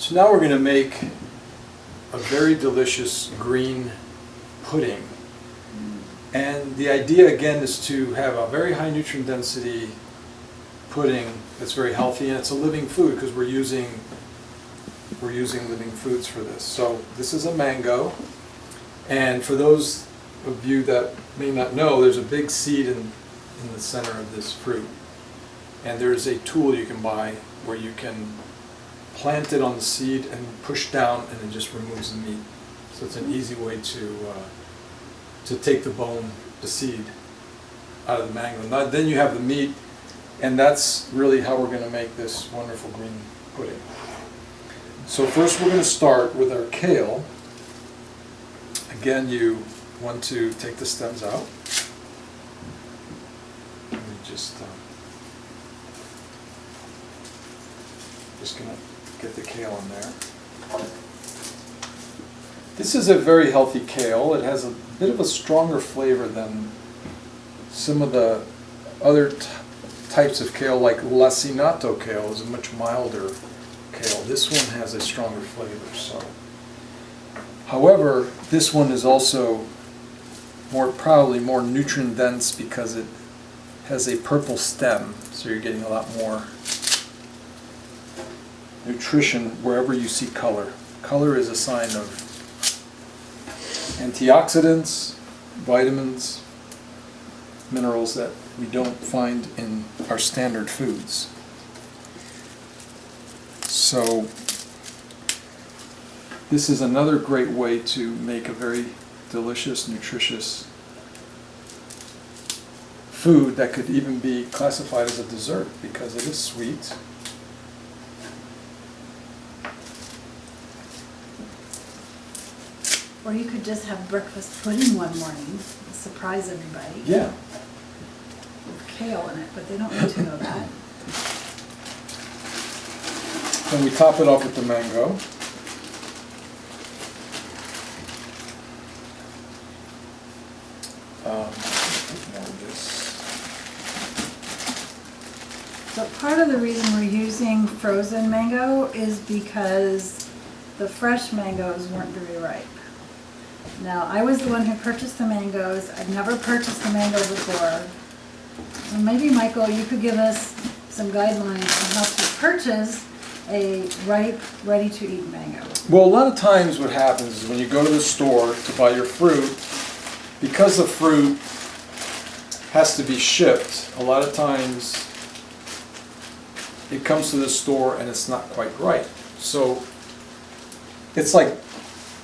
So now we're going to make a very delicious green pudding. And the idea again is to have a very high nutrient density pudding that's very healthy, and it's a living food because we're using living foods for this. So this is a mango, and for those of you that may not know, there's a big seed in the center of this fruit, and there's a tool you can buy where you can plant it on the seed and push down, and it just removes the meat. So it's an easy way to take the seed out of the mango. Now, then you have the meat, and that's really how we're going to make this wonderful green pudding. So first we're going to start with our kale. Again, you want to take the stems out. Let me just going to get the kale in there. This is a very healthy kale. It has a bit of a stronger flavor than some of the other types of kale, like lacinato kale is a much milder kale. This one has a stronger flavor. So, however, this one is also probably more nutrient dense because it has a purple stem, so you're getting a lot more nutrition wherever you see color. Color is a sign of antioxidants, vitamins, minerals that we don't find in our standard foods. So this is another great way to make a very delicious, nutritious food that could even be classified as a dessert because it is sweet. Or you could just have breakfast pudding one morning and surprise everybody. Yeah. With kale in it, but they don't need to know that. Then we top it off with the mango. So part of the reason we're using frozen mango is because the fresh mangoes weren't very ripe. Now, I was the one who purchased the mangoes. I've never purchased a mango before. And maybe, Michael, you could give us some guidelines on how to purchase a ripe, ready-to-eat mango. Well, a lot of times what happens is when you go to the store to buy your fruit, because the fruit has to be shipped, a lot of times it comes to the store and it's not quite right. So it's like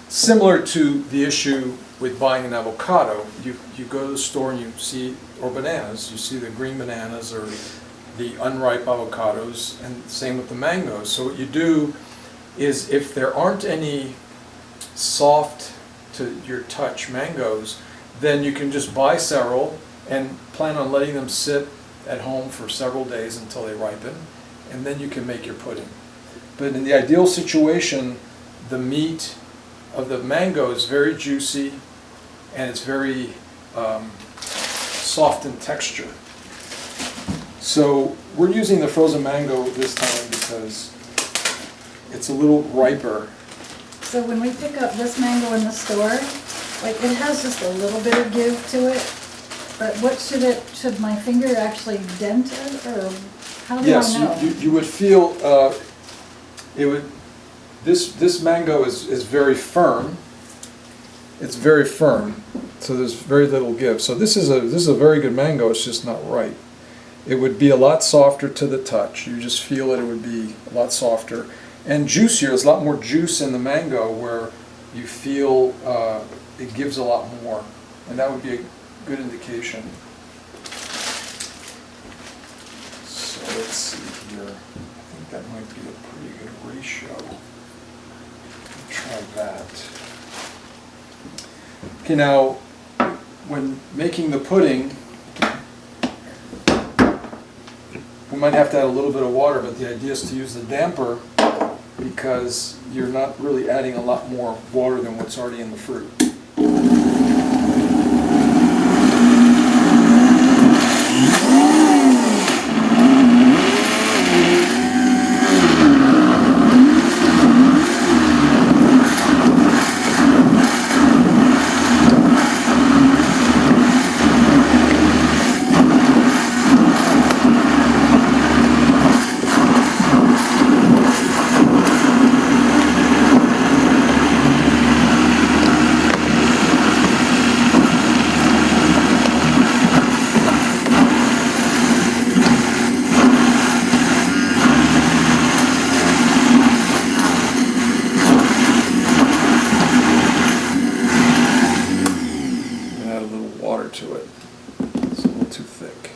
similar to the issue with buying an avocado. You go to the store and you see, or bananas, you see the green bananas or the unripe avocados, and same with the mangoes. So what you do is, if there aren't any soft to your touch mangoes, then you can just buy several and plan on letting them sit at home for several days until they ripen, and then you can make your pudding. But in the ideal situation, the meat of the mango is very juicy and it's very soft in texture. So we're using the frozen mango this time because it's a little riper. So when we pick up this mango in the store, like, it has just a little bit of give to it, but what should my finger actually dent it, or how do I know? Yes, you would feel this mango is very firm. It's very firm, so there's very little give. So this is a very good mango. It's just not ripe. It would be a lot softer to the touch. You just feel it would be a lot softer and juicier. There's a lot more juice in the mango where you feel it gives a lot more, and that would be a good indication. So let's see here. I think that might be a pretty good ratio. Try that. Okay, now when making the pudding, we might have to add a little bit of water, but the idea is to use the damper because you're not really adding a lot more water than what's already in the fruit. little water to it. It's a little too thick.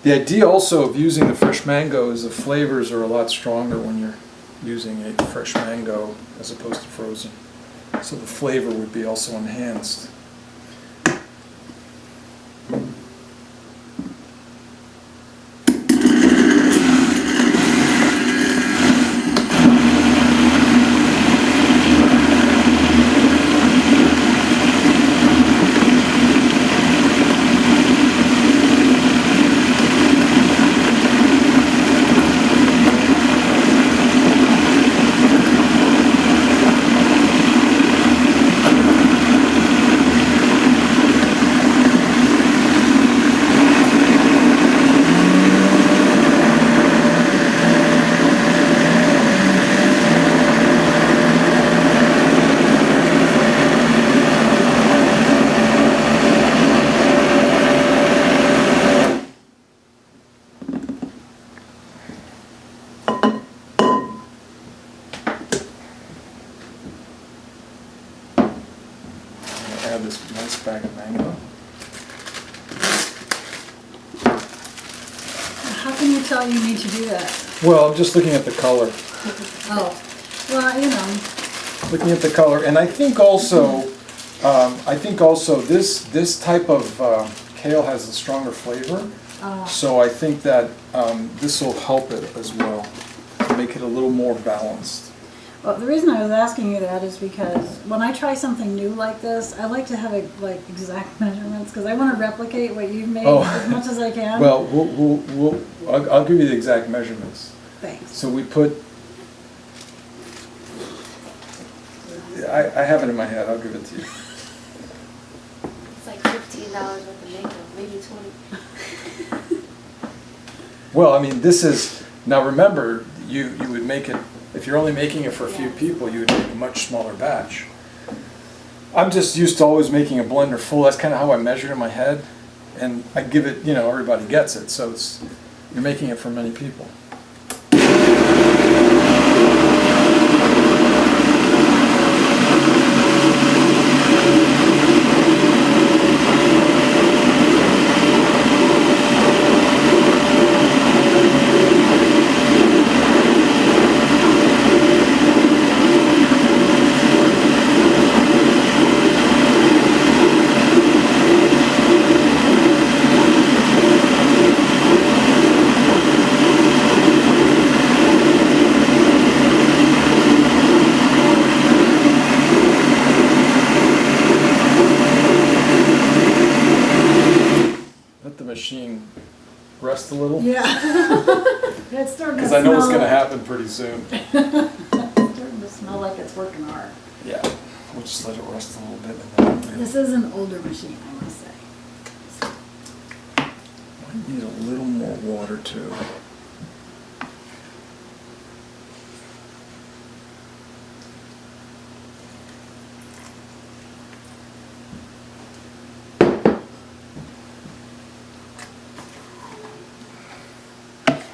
The idea also of using the fresh mango is the flavors are a lot stronger when you're using a fresh mango as opposed to frozen. So the flavor would be also enhanced. Add this nice bag of mango. How can you tell you need to do that? Well, I'm just looking at the color. Oh, well, you know. Looking at the color, and I think also this type of kale has a stronger flavor. So I think that this will help it as well, make it a little more balanced. Well, the reason I was asking you that is because when I try something new like this, I like to have exact measurements because I want to replicate what you've made as much as I can. Well, I'll give you the exact measurements. Thanks. So we put. I have it in my head. I'll give it to you. It's like $15 worth of mango, maybe 20. Well, I mean, this is now. Remember, you would make it. If you're only making it for a few people, you would make a much smaller batch. I'm just used to always making a blender full. That's kind of how I measure it in my head, and I give it. You know, everybody gets it. So you're making it for many people. Machine rest a little? Yeah. It's starting to Because I know it's going to smell. happen pretty soon. It's starting to smell like it's working hard. Yeah, we'll just let it rest a little bit. And then This is an older machine, I must say. might need a little more water too.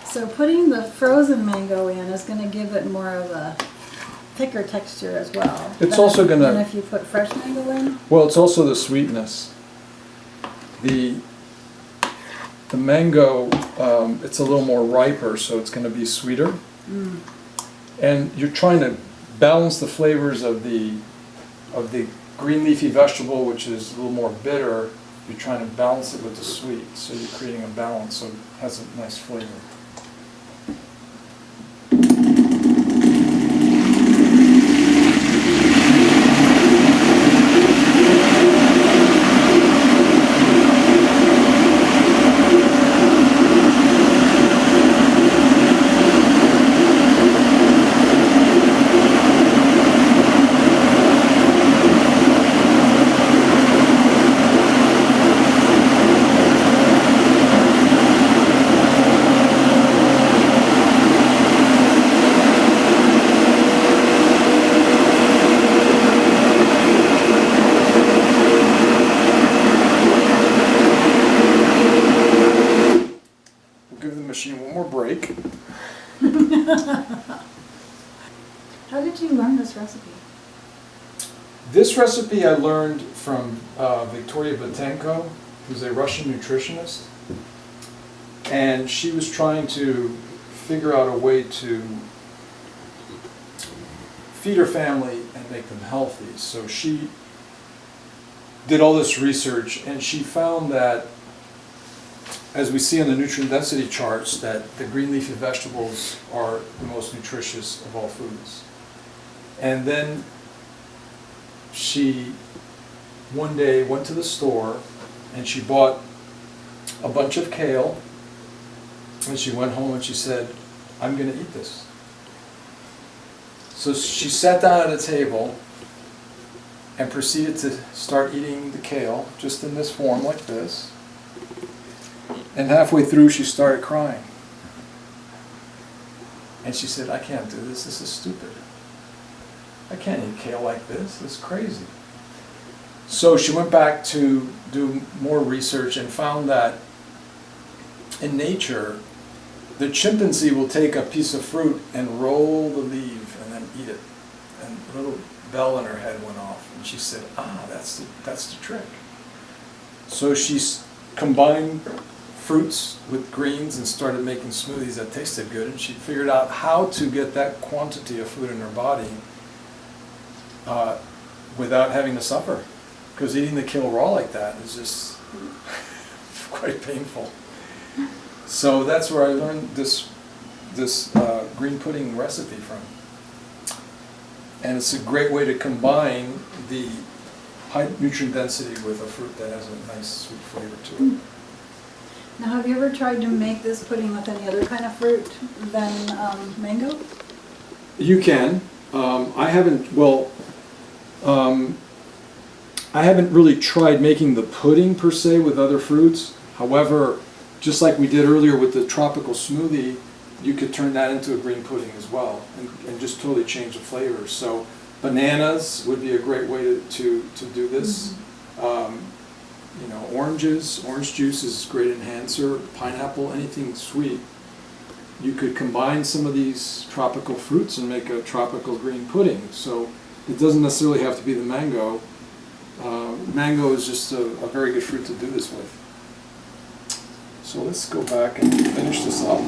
So putting the frozen mango in is going to give it more of a thicker texture as well. It's also gonna- than if you put fresh mango in. Well, it's also the sweetness. The mango, it's a little more riper, so it's going to be sweeter. And you're trying to balance the flavors of the green leafy vegetable, which is a little more bitter. You're trying to balance it with the sweet, so you're creating a balance, so it has a nice flavor. Give the machine one more break. How did you learn this recipe? This recipe I learned from Victoria Botenko, who's a Russian nutritionist. And she was trying to figure out a way to feed her family and make them healthy. So she did all this research, and she found that, as we see on the nutrient density charts, that the green leafy vegetables are the most nutritious of all foods. And then she one day went to the store and she bought a bunch of kale, and she went home and she said, I'm going to eat this. So she sat down at a table and proceeded to start eating the kale, just in this form like this. And halfway through she started crying. And she said, I can't do this, this is stupid. I can't eat kale like this, it's crazy. So she went back to do more research and found that in nature, the chimpanzee will take a piece of fruit and roll the leaf and then eat it. And a little bell in her head went off, and she said, that's the trick. So she combined fruits with greens and started making smoothies that tasted good, and she figured out how to get that quantity of food in her body without having to suffer. Because eating the kale raw like that is just quite painful. So that's where I learned this green pudding recipe from. And it's a great way to combine the high nutrient density with a fruit that has a nice sweet flavor to it. Now, have you ever tried to make this pudding with any other kind of fruit than mango? You can. I haven't really tried making the pudding per se with other fruits. However, just like we did earlier with the tropical smoothie, you could turn that into a green pudding as well and just totally change the flavor. So bananas would be a great way to do this. Oranges, orange juice is a great enhancer. Pineapple, anything sweet. You could combine some of these tropical fruits and make a tropical green pudding. So it doesn't necessarily have to be the mango. Mango is just a very good fruit to do this with. So let's go back and finish this up.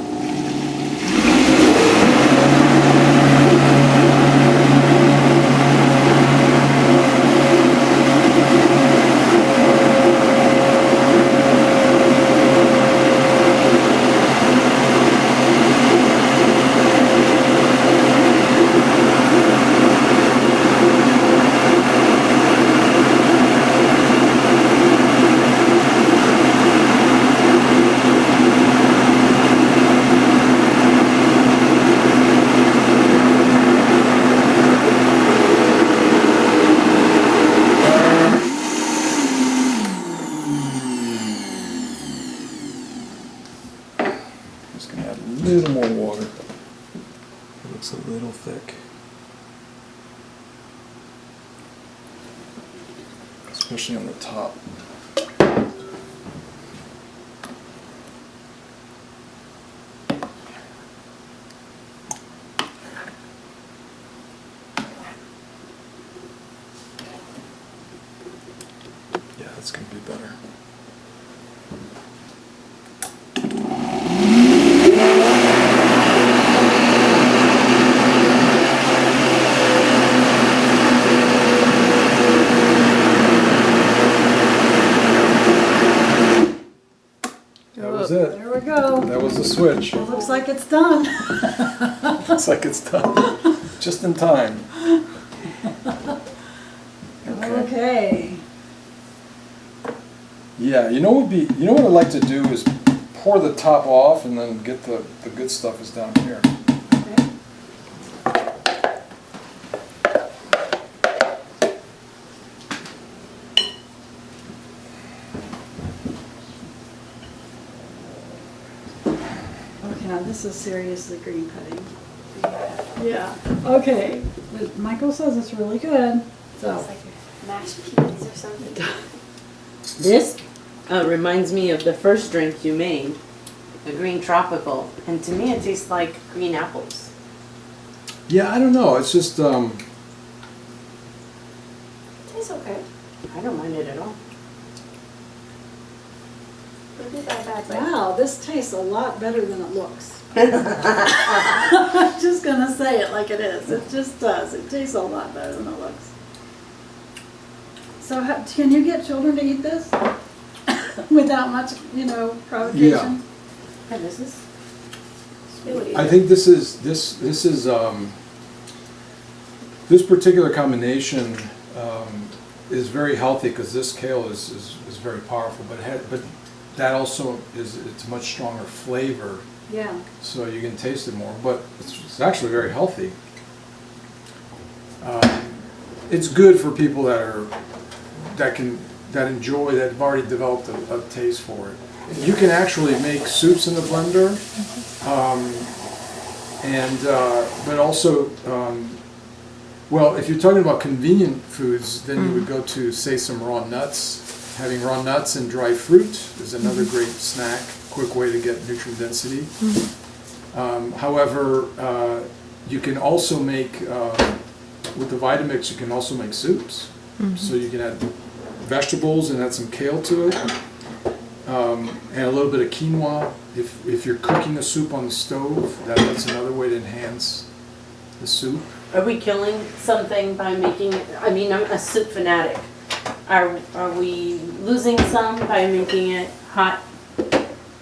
Just going to add a little more water. It looks a little thick. Especially on the top. Yeah, that's going to be better. That was it. There we go. That was the switch. It looks like it's done. Looks like it's done. Just in time. Okay. Yeah, you know what I'd like to do is pour the top off and then get the good stuff is down here. Okay. Okay, now this is seriously green pudding. Yeah. Okay. But Michael says it's really good. So. It's like mashed peas or something. This reminds me of the first drink you made, the green tropical, and to me it tastes like green apples. Yeah, I don't know. It's just tastes okay. I don't mind it at all. Maybe not bad, but Wow, this tastes a lot better than it looks. I'm just gonna say it like it is. It just does. It tastes a lot better than it looks. So can you get children to eat this without much, provocation? Yeah, this is. smoothie. I think this is this particular combination is very healthy because this kale is very powerful, but that also it's a much stronger flavor, Yeah. so you can taste it more. But it's actually very healthy. It's good for people that enjoy, that have already developed a taste for it. You can actually make soups in the blender, but also, well, if you're talking about convenient foods, then you would go to, say, some raw nuts. Having raw nuts and dry fruit is another great snack, quick way to get nutrient density. However, you can also make, with the Vitamix, you can also make soups. So you can add vegetables and add some kale to it, and a little bit of quinoa. If you're cooking a soup on the stove, that's another way to enhance the soup. Are we killing something by making it? I mean, I'm a soup fanatic. Are we losing some by making it hot?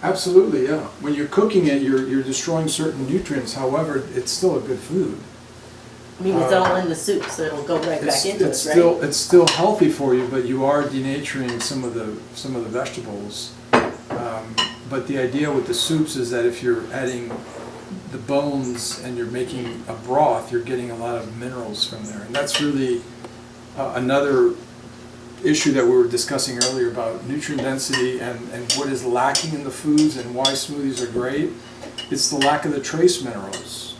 Absolutely, yeah. When you're cooking it, you're destroying certain nutrients. However, it's still a good food. I mean, it's all in the soup, so it'll go right back into It's it, right? it's still healthy for you, but you are denaturing some of the vegetables. But the idea with the soups is that if you're adding the bones and you're making a broth, you're getting a lot of minerals from there, and that's really another issue that we were discussing earlier about nutrient density and what is lacking in the foods and why smoothies are great. It's the lack of the trace minerals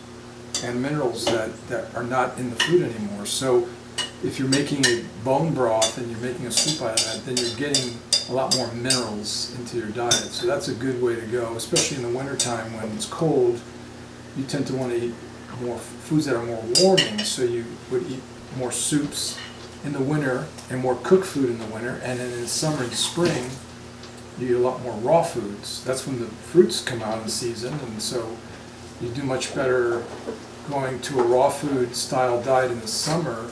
and minerals that are not in the food anymore. So if you're making a bone broth and you're making a soup out of that, then you're getting a lot more minerals into your diet. So that's a good way to go, especially in the wintertime when it's cold. You tend to want to eat more foods that are more warming, so you would eat more soups in the winter and more cooked food in the winter, and then in the summer and spring you eat a lot more raw foods. That's when the fruits come out in season, and so you do much better going to a raw food style diet in the summer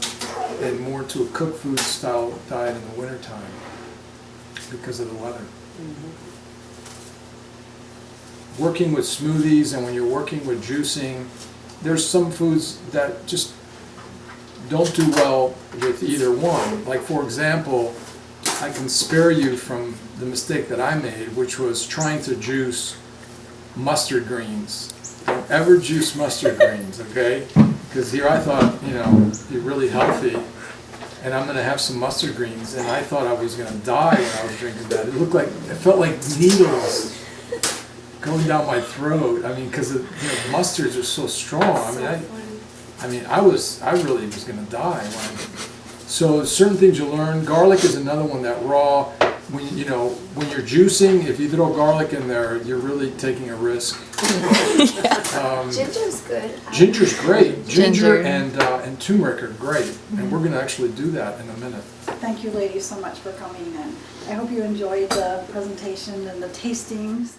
and more to a cooked food style diet in the wintertime because of the weather. Working with smoothies and when you're working with juicing, there's some foods that just don't do well with either one. Like, for example, I can spare you from the mistake that I made, which was trying to juice mustard greens. Don't ever juice mustard greens, okay? Because here I thought, you're really healthy, and I'm going to have some mustard greens, and I thought I was going to die when I was drinking that. It felt like needles going down my throat. I mean, because mustards are so strong. I really was going to die. So certain things you learn. Garlic is another one that raw. When you're juicing, if you throw garlic in there, you're really taking a risk. Ginger's good. Ginger's great. Ginger Ginger. and turmeric are great, and we're going to actually do that in a minute. Thank you, ladies, so much for coming in. I hope you enjoyed the presentation and the tastings.